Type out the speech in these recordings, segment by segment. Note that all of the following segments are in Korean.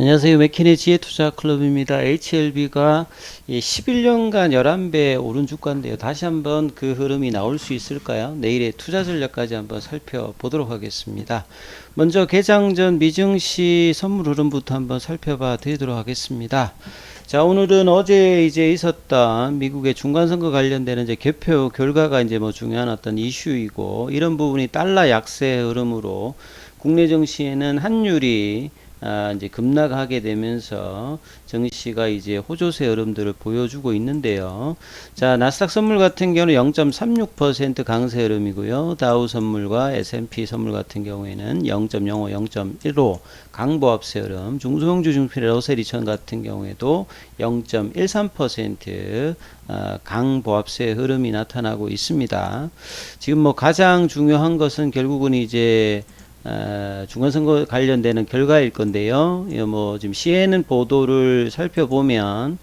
안녕하세요. 맥키네 지혜투자클럽입니다. HLB가 11년간 11배 오른 주가인데요. 다시 한번 그 흐름이 나올 수 있을까요? 내일의 투자 전략까지 한번 살펴보도록 하겠습니다. 먼저 개장 전 미증시 선물 흐름부터 한번 살펴봐 드리도록 하겠습니다. 자, 오늘은 어제 이제 있었던 미국의 중간선거 관련되는 이제 개표 결과가 이제 뭐 중요한 어떤 이슈이고, 이런 부분이 달러 약세 흐름으로 국내 증시에는 환율이 이제 급락하게 되면서 증시가 이제 호조세 흐름들을 보여주고 있는데요. 자, 나스닥 선물 같은 경우는 0.36% 강세 흐름이고요. 다우 선물과 S&P 선물 같은 경우에는 0.05, 0.15 강보합세 흐름. 중소형주 중필 러셀 2000 같은 경우에도 0.13% 강보합세 흐름이 나타나고 있습니다. 지금 뭐 가장 중요한 것은 결국은 이제 중간선거 관련되는 결과일 건데요. 뭐 지금 CNN 보도를 살펴보면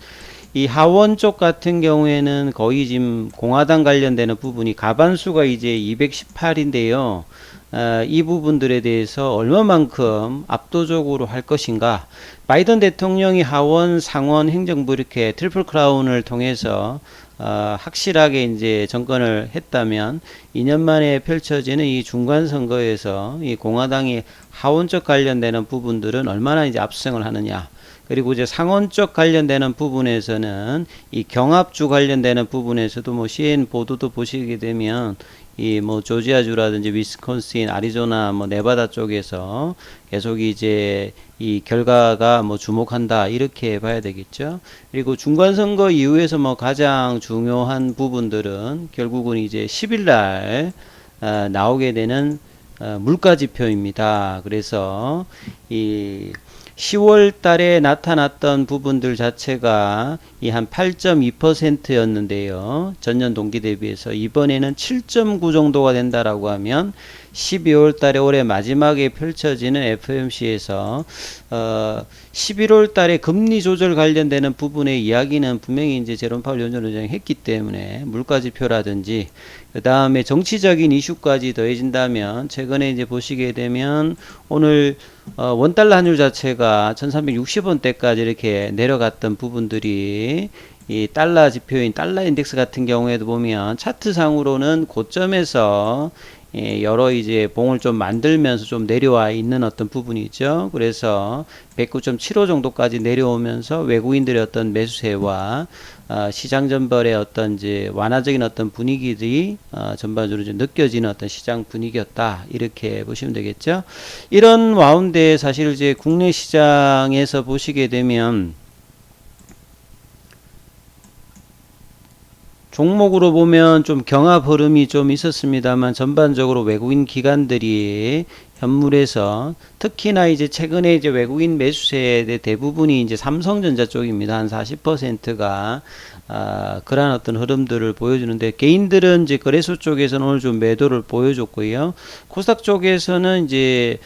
이 하원 쪽 같은 경우에는 거의 지금 공화당 관련되는 부분이 가반수가 이제 218인데요. 이 부분들에 대해서 얼마만큼 압도적으로 할 것인가. 바이든 대통령이 하원, 상원, 행정부 이렇게 트리플 크라운을 통해서 확실하게 이제 정권을 했다면 2년 만에 펼쳐지는 이 중간 선거에서 이 공화당이 하원적 관련되는 부분들은 얼마나 이제 압승을 하느냐. 그리고 이제 상원적 관련되는 부분에서는 이 경합주 관련되는 부분에서도 뭐 CNN 보도도 보시게 되면 이 뭐 조지아주라든지 위스콘신, 아리조나, 뭐 네바다 쪽에서 계속 이제 이 결과가 뭐 주목한다 이렇게 봐야 되겠죠. 그리고 중간선거 이후에서 뭐 가장 중요한 부분들은 결국은 이제 10일 날 나오게 되는 물가지표입니다. 그래서 이 10월 달에 나타났던 부분들 자체가 이 한 8.2%였는데요. 전년 동기 대비해서 이번에는 7.9 정도가 된다라고 하면 12월 달에 올해 마지막에 펼쳐지는 FOMC에서 11월 달에 금리 조절 관련되는 부분의 이야기는 분명히 이제 제롬 파월 연준 의장이 했기 때문에 물가 지표라든지 그 다음에 정치적인 이슈까지 더해진다면 최근에 이제 보시게 되면 오늘 원달러 환율 자체가 1360원대까지 이렇게 내려갔던 부분들이 이 달러 지표인 달러 인덱스 같은 경우에도 보면 차트상으로는 고점에서 여러 이제 봉을 좀 만들면서 좀 내려와 있는 어떤 부분이 있죠. 그래서 109.75 정도까지 내려오면서 외국인들의 어떤 매수세와 시장 전반의 어떤 이제 완화적인 어떤 분위기들이 전반적으로 좀 느껴지는 어떤 시장 분위기였다 이렇게 보시면 되겠죠. 이런 가운데 사실 이제 국내 시장에서 보시게 되면 종목으로 보면 좀 경합 흐름이 좀 있었습니다만 전반적으로 외국인 기관들이 현물에서 특히나 이제 최근에 이제 외국인 매수세의 대부분이 이제 삼성전자 쪽입니다. 한 40%가 그러한 어떤 흐름들을 보여주는데, 개인들은 이제 거래소 쪽에서는 오늘 좀 매도를 보여줬고요. 코스닥 쪽에서는 이제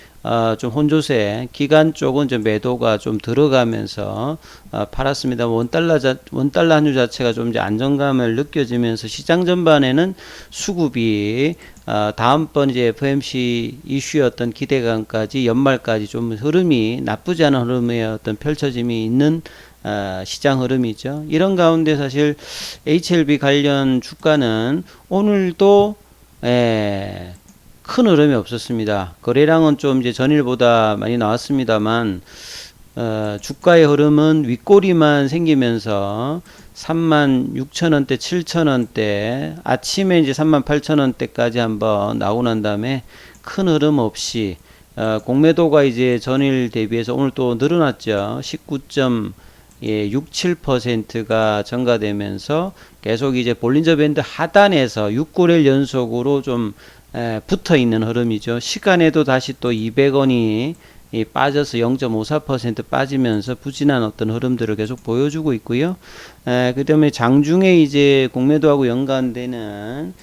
좀 혼조세, 기간 쪽은 좀 매도가 좀 들어가면서 팔았습니다. 원달러 환율 자체가 좀 이제 안정감을 느껴지면서 시장 전반에는 수급이 다음번 이제 FOMC 이슈였던 기대감까지 연말까지 좀 흐름이 나쁘지 않은 흐름의 어떤 펼쳐짐이 있는 시장 흐름이죠. 이런 가운데 사실 HLB 관련 주가는 오늘도 큰 흐름이 없었습니다. 거래량은 좀 이제 전일보다 많이 나왔습니다만 주가의 흐름은 윗꼬리만 생기면서 36,000원대, 7,000원대, 아침에 이제 38,000원대까지 한번 나오고 난 다음에 큰 흐름 없이 공매도가 이제 전일 대비해서 오늘 또 늘어났죠. 19.67%가 증가되면서 계속 이제 볼린저 밴드 하단에서 6거래일 연속으로 좀 붙어 있는 흐름이죠. 시간에도 다시 또 200원이 빠져서 0.54% 빠지면서 부진한 어떤 흐름들을 계속 보여주고 있고요. 그 다음에 장중에 이제 공매도하고 연관되는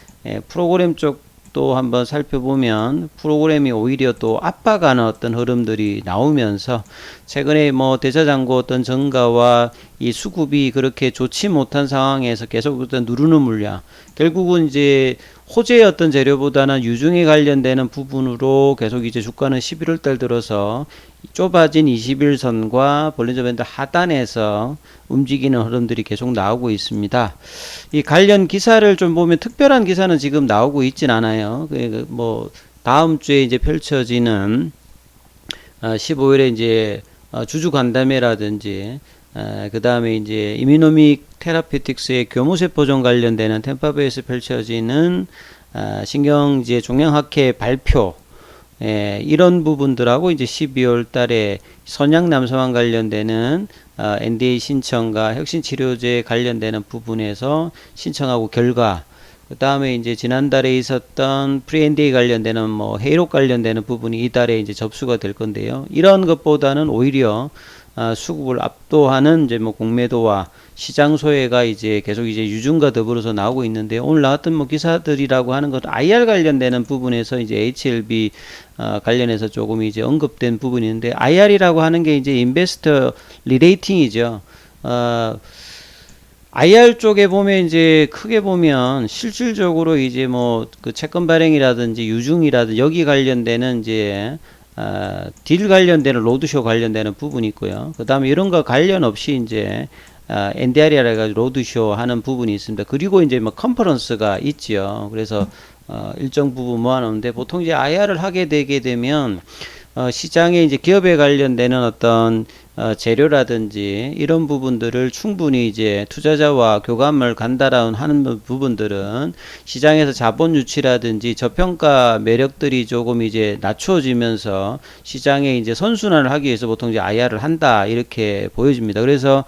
프로그램 쪽도 한번 살펴보면 프로그램이 오히려 또 압박하는 어떤 흐름들이 나오면서 최근에 뭐 대자장고 어떤 증가와 이 수급이 그렇게 좋지 못한 상황에서 계속 어떤 누르는 물량, 결국은 이제 호재의 어떤 재료보다는 유중에 관련되는 부분으로 계속 이제 주가는 11월 달 들어서 좁아진 21선과 볼린저 밴드 하단에서 움직이는 흐름들이 계속 나오고 있습니다. 이 관련 기사를 좀 보면 특별한 기사는 지금 나오고 있진 않아요. 뭐 다음 주에 이제 펼쳐지는 15일에 이제 주주 간담회라든지 그 다음에 이제 이뮤노믹 테라피틱스의 교무세포종 관련되는 템파베이에서 펼쳐지는 신경제 종양학회 발표, 이런 부분들하고 이제 12월 달에 선양남성암 관련되는 NDA 신청과 혁신치료제 관련되는 부분에서 신청하고 결과, 그 다음에 이제 지난달에 있었던 프리-NDA 관련되는 뭐 회의록 관련되는 부분이 이달에 이제 접수가 될 건데요. 이런 것보다는 오히려 수급을 압도하는 이제 뭐 공매도와 시장 소외가 이제 계속 이제 유중과 더불어서 나오고 있는데, 오늘 나왔던 뭐 기사들이라고 하는 것 IR 관련되는 부분에서 이제 HLB 관련해서 조금 이제 언급된 부분이 있는데, IR이라고 하는 게 이제 인베스터 리레이팅이죠. IR 쪽에 보면 이제 크게 보면 실질적으로 이제 뭐 그 채권 발행이라든지 유중이라든지 여기 관련되는 이제 딜 관련되는 로드쇼 관련되는 부분이 있고요. 그 다음에 이런 거 관련 없이 이제 NDR이라 해가지고 로드쇼 하는 부분이 있습니다. 그리고 이제 뭐 컨퍼런스가 있죠. 그래서 일정 부분 모아놓는데, 보통 이제 IR을 하게 되게 되면 시장에 이제 기업에 관련되는 어떤 재료라든지 이런 부분들을 충분히 이제 투자자와 교감을 간다라는 부분들은 시장에서 자본 유치라든지 저평가 매력들이 조금 이제 낮춰지면서 시장에 이제 선순환을 하기 위해서 보통 이제 IR을 한다, 이렇게 보여집니다. 그래서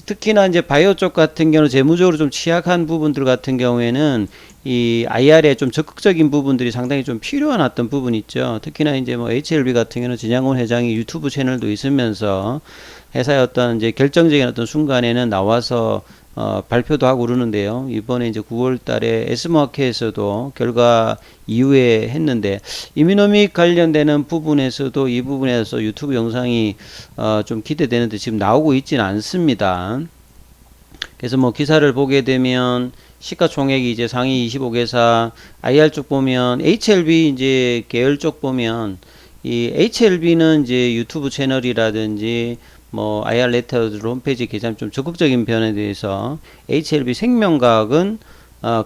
특히나 이제 바이오 쪽 같은 경우는 재무적으로 좀 취약한 부분들 같은 경우에는 이 IR에 좀 적극적인 부분들이 상당히 좀 필요한 어떤 부분이 있죠. 특히나 이제 뭐 HLB 같은 경우는 진양곤 회장이 유튜브 채널도 있으면서 회사의 어떤 이제 결정적인 어떤 순간에는 나와서 발표도 하고 그러는데요. 이번에 이제 9월 달에 에스모학회에서도 결과 이후에 했는데, 이뮤노믹 관련되는 부분에서도 이 부분에서 유튜브 영상이 좀 기대되는데 지금 나오고 있지는 않습니다. 그래서 뭐 기사를 보게 되면 시가총액이 이제 상위 25개사, IR 쪽 보면 HLB 이제 계열 쪽 보면 이 HLB는 이제 유튜브 채널이라든지 뭐 IR 레터들 홈페이지 계산 좀 적극적인 변화에 대해서, HLB 생명과학은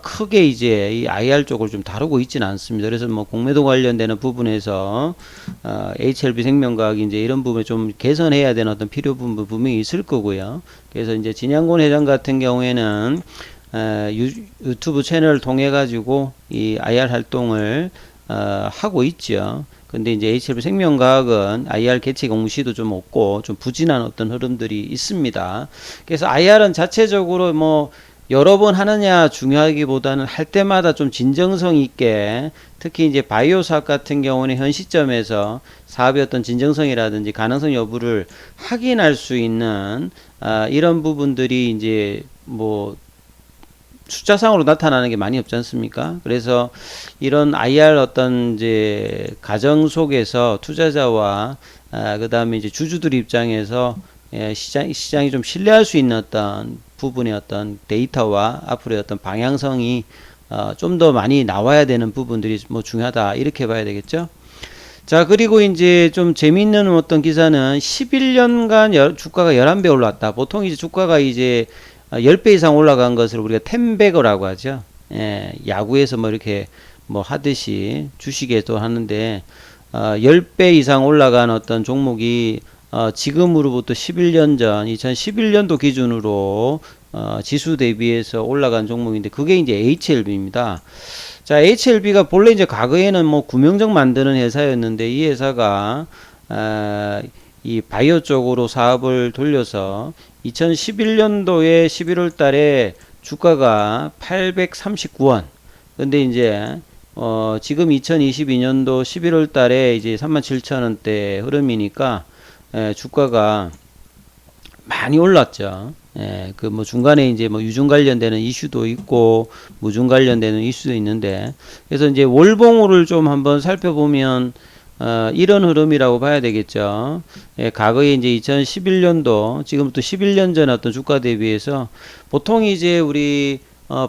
크게 이제 이 IR 쪽을 좀 다루고 있지는 않습니다. 그래서 뭐 공매도 관련되는 부분에서 HLB 생명과학이 이제 이런 부분에 좀 개선해야 되는 어떤 필요 부분 분명히 있을 거고요. 그래서 이제 진양곤 회장 같은 경우에는 유튜브 채널을 통해 가지고 이 IR 활동을 하고 있죠. 근데 이제 HLB 생명과학은 IR 개최 공시도 좀 없고 좀 부진한 어떤 흐름들이 있습니다. 그래서 IR은 자체적으로 뭐 여러 번 하느냐 중요하기보다는 할 때마다 좀 진정성 있게, 특히 이제 바이오 사업 같은 경우는 현 시점에서 사업의 어떤 진정성이라든지 가능성 여부를 확인할 수 있는 이런 부분들이 이제 뭐 숫자상으로 나타나는 게 많이 없지 않습니까? 그래서 이런 IR 어떤 이제 과정 속에서 투자자와 그 다음에 이제 주주들 입장에서 시장이 좀 신뢰할 수 있는 어떤 부분의 어떤 데이터와 앞으로의 어떤 방향성이 좀 더 많이 나와야 되는 부분들이 뭐 중요하다, 이렇게 봐야 되겠죠. 자, 그리고 이제 좀 재미있는 어떤 기사는 11년간 주가가 11배 올랐다. 보통 이제 주가가 이제 10배 이상 올라간 것을 우리가 텐베거라고 하죠. 야구에서 뭐 이렇게 뭐 하듯이 주식에도 하는데 10배 이상 올라간 어떤 종목이 지금으로부터 11년 전 2011년도 기준으로 지수 대비해서 올라간 종목인데, 그게 이제 HLB입니다. 자, HLB가 본래 이제 과거에는 뭐 구명정 만드는 회사였는데, 이 회사가 이 바이오 쪽으로 사업을 돌려서 2011년도에 11월 달에 주가가 839원. 근데 이제 지금 2022년도 11월 달에 이제 37,000원대 흐름이니까 주가가 많이 올랐죠. 그 뭐 중간에 이제 뭐 유중 관련되는 이슈도 있고 무중 관련되는 이슈도 있는데, 그래서 이제 월봉으로를 좀 한번 살펴보면 이런 흐름이라고 봐야 되겠죠. 예, 과거에 이제 2011년도, 지금부터 11년 전 어떤 주가 대비해서 보통 이제 우리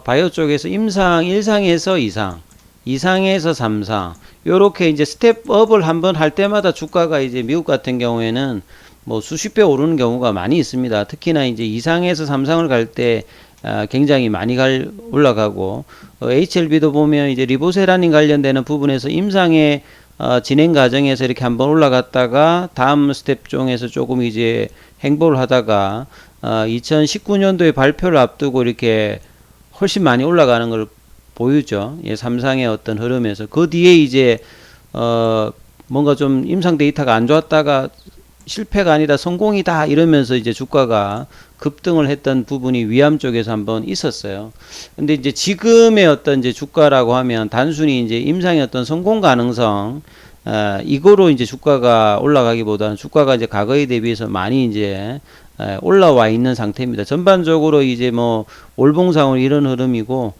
바이오 쪽에서 임상 1상에서 2상, 2상에서 3상, 요렇게 이제 스텝업을 한번 할 때마다 주가가 이제 미국 같은 경우에는 뭐 수십 배 오르는 경우가 많이 있습니다. 특히나 이제 2상에서 3상을 갈 때 굉장히 많이 올라가고, HLB도 보면 이제 리보세라닌 관련되는 부분에서 임상의 진행 과정에서 이렇게 한번 올라갔다가 다음 스텝 중에서 조금 이제 행보를 하다가 2019년도에 발표를 앞두고 이렇게 훨씬 많이 올라가는 걸 보이죠. 예, 삼상의 어떤 흐름에서 그 뒤에 이제 뭔가 좀 임상 데이터가 안 좋았다가 실패가 아니라 성공이다 이러면서 이제 주가가 급등을 했던 부분이 위암 쪽에서 한번 있었어요. 근데 이제 지금의 어떤 이제 주가라고 하면 단순히 이제 임상의 어떤 성공 가능성, 이거로 이제 주가가 올라가기보다는 주가가 이제 과거에 대비해서 많이 이제 올라와 있는 상태입니다. 전반적으로 이제 뭐 월봉상으로 이런 흐름이고,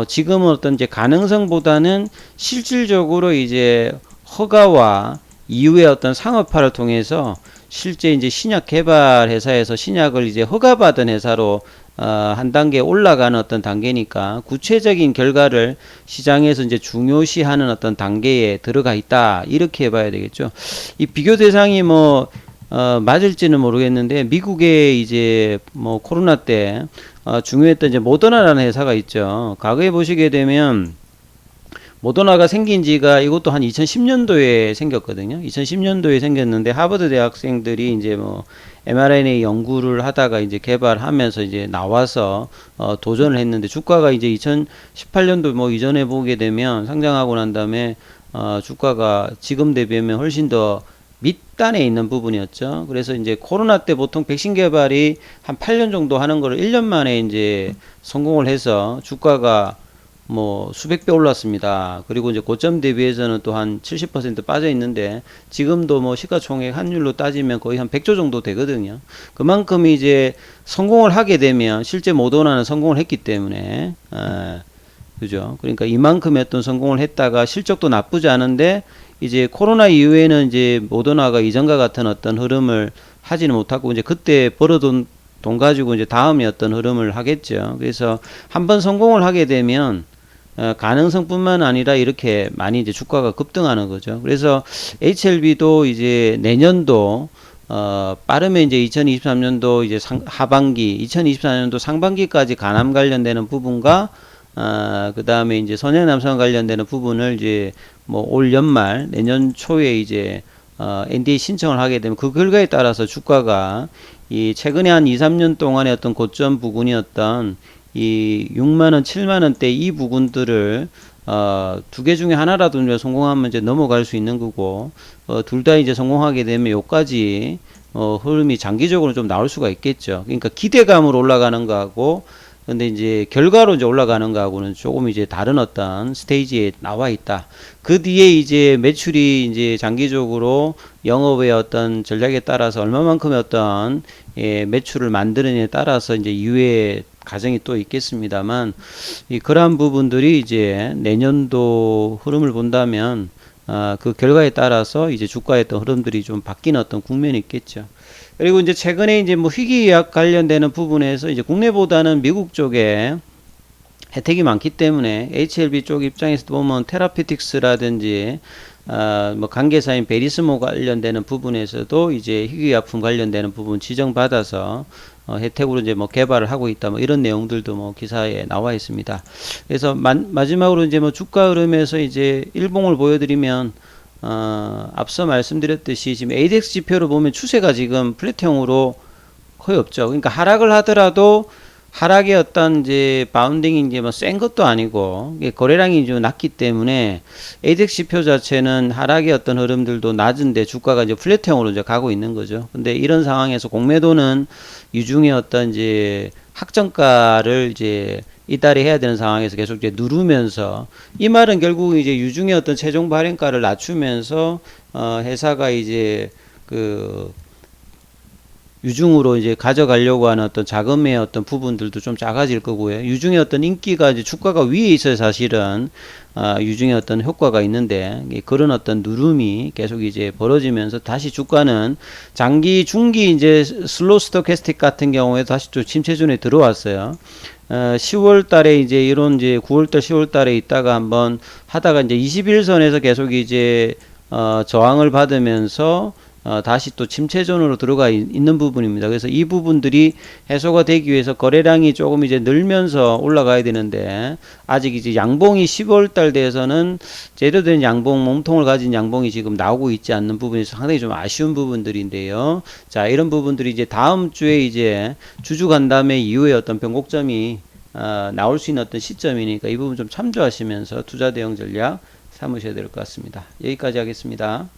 지금은 어떤 이제 가능성보다는 실질적으로 이제 허가와 이후에 어떤 상업화를 통해서 실제 이제 신약 개발 회사에서 신약을 이제 허가받은 회사로 한 단계 올라가는 어떤 단계니까 구체적인 결과를 시장에서 이제 중요시하는 어떤 단계에 들어가 있다 이렇게 봐야 되겠죠. 이 비교 대상이 뭐 맞을지는 모르겠는데 미국의 이제 뭐 코로나 때 중요했던 이제 모더나라는 회사가 있죠. 과거에 보시게 되면 모더나가 생긴 지가 이것도 한 2010년도에 생겼거든요. 2010년도에 생겼는데 하버드 대학생들이 이제 뭐 mRNA 연구를 하다가 이제 개발하면서 이제 나와서 도전을 했는데 주가가 이제 2018년도 뭐 이전에 보게 되면 상장하고 난 다음에 주가가 지금 대비하면 훨씬 더 밑단에 있는 부분이었죠. 그래서 이제 코로나 때 보통 백신 개발이 한 8년 정도 하는 거를 1년 만에 이제 성공을 해서 주가가 뭐 수백 배 올랐습니다. 그리고 이제 고점 대비해서는 또 한 70% 빠져 있는데 지금도 뭐 시가총액 환율로 따지면 거의 한 100조 정도 되거든요. 그만큼 이제 성공을 하게 되면 실제 모더나는 성공을 했기 때문에 그죠. 그러니까 이만큼의 어떤 성공을 했다가 실적도 나쁘지 않은데 이제 코로나 이후에는 이제 모더나가 이전과 같은 어떤 흐름을 하지는 못하고 이제 그때 벌어둔 돈 가지고 이제 다음에 어떤 흐름을 하겠죠. 그래서 한번 성공을 하게 되면 가능성뿐만 아니라 이렇게 많이 이제 주가가 급등하는 거죠. 그래서 HLB도 이제 내년도 빠르면 이제 2023년도 이제 하반기, 2024년도 상반기까지 간암 관련되는 부분과 그 다음에 이제 소년남성 관련되는 부분을 이제 뭐 올 연말 내년 초에 이제 NDA 신청을 하게 되면 그 결과에 따라서 주가가 이 최근에 한 2, 3년 동안의 어떤 고점 부근이었던 이 6만원, 7만원대 이 부분들을 두 개 중에 하나라도 이제 성공하면 이제 넘어갈 수 있는 거고, 둘 다 이제 성공하게 되면 요까지 흐름이 장기적으로 좀 나올 수가 있겠죠. 그러니까 기대감으로 올라가는 거하고 근데 이제 결과로 이제 올라가는 거하고는 조금 이제 다른 어떤 스테이지에 나와 있다. 그 뒤에 이제 매출이 이제 장기적으로 영업의 어떤 전략에 따라서 얼마만큼의 어떤 매출을 만드느냐에 따라서 이제 이후에 과정이 또 있겠습니다만 그러한 부분들이 이제 내년도 흐름을 본다면 그 결과에 따라서 이제 주가의 어떤 흐름들이 좀 바뀌는 어떤 국면이 있겠죠. 그리고 이제 최근에 이제 뭐 희귀약 관련되는 부분에서 이제 국내보다는 미국 쪽에 혜택이 많기 때문에 HLB 쪽 입장에서 보면 테라피틱스라든지 뭐 관계사인 베리스모 관련되는 부분에서도 이제 희귀약품 관련되는 부분 지정받아서 혜택으로 이제 뭐 개발을 하고 있다 뭐 이런 내용들도 뭐 기사에 나와 있습니다. 그래서 마지막으로 이제 뭐 주가 흐름에서 이제 일봉을 보여드리면 앞서 말씀드렸듯이 지금 ADX 지표로 보면 추세가 지금 플랫형으로 거의 없죠. 그러니까 하락을 하더라도 하락의 어떤 이제 바운딩이 이제 뭐 센 것도 아니고 거래량이 좀 낮기 때문에 ADX 지표 자체는 하락의 어떤 흐름들도 낮은데 주가가 이제 플랫형으로 이제 가고 있는 거죠. 근데 이런 상황에서 공매도는 유중의 어떤 이제 학정가를 이제 이달에 해야 되는 상황에서 계속 이제 누르면서 이 말은 결국 이제 유중의 어떤 최종 발행가를 낮추면서 회사가 이제 그 유중으로 이제 가져가려고 하는 어떤 자금의 어떤 부분들도 좀 작아질 거고요. 유중의 어떤 인기가 이제 주가가 위에 있어야 사실은 유중의 어떤 효과가 있는데 그런 어떤 누름이 계속 이제 벌어지면서 다시 주가는 장기 중기 이제 슬로우 스토캐스틱 같은 경우에 다시 또 침체존에 들어왔어요. 10월 달에 이제 이런 이제 9월 달 10월 달에 있다가 한번 하다가 이제 21선에서 계속 이제 저항을 받으면서 다시 또 침체존으로 들어가 있는 부분입니다. 그래서 이 부분들이 해소가 되기 위해서 거래량이 조금 이제 늘면서 올라가야 되는데 아직 이제 양봉이 10월 달 돼서는 제대로 된 양봉, 몸통을 가진 양봉이 지금 나오고 있지 않는 부분이 상당히 좀 아쉬운 부분들인데요. 자, 이런 부분들이 이제 다음 주에 이제 주주 간담회 이후에 어떤 변곡점이 나올 수 있는 어떤 시점이니까 이 부분 좀 참조하시면서 투자 대응 전략 삼으셔야 될 것 같습니다. 여기까지 하겠습니다.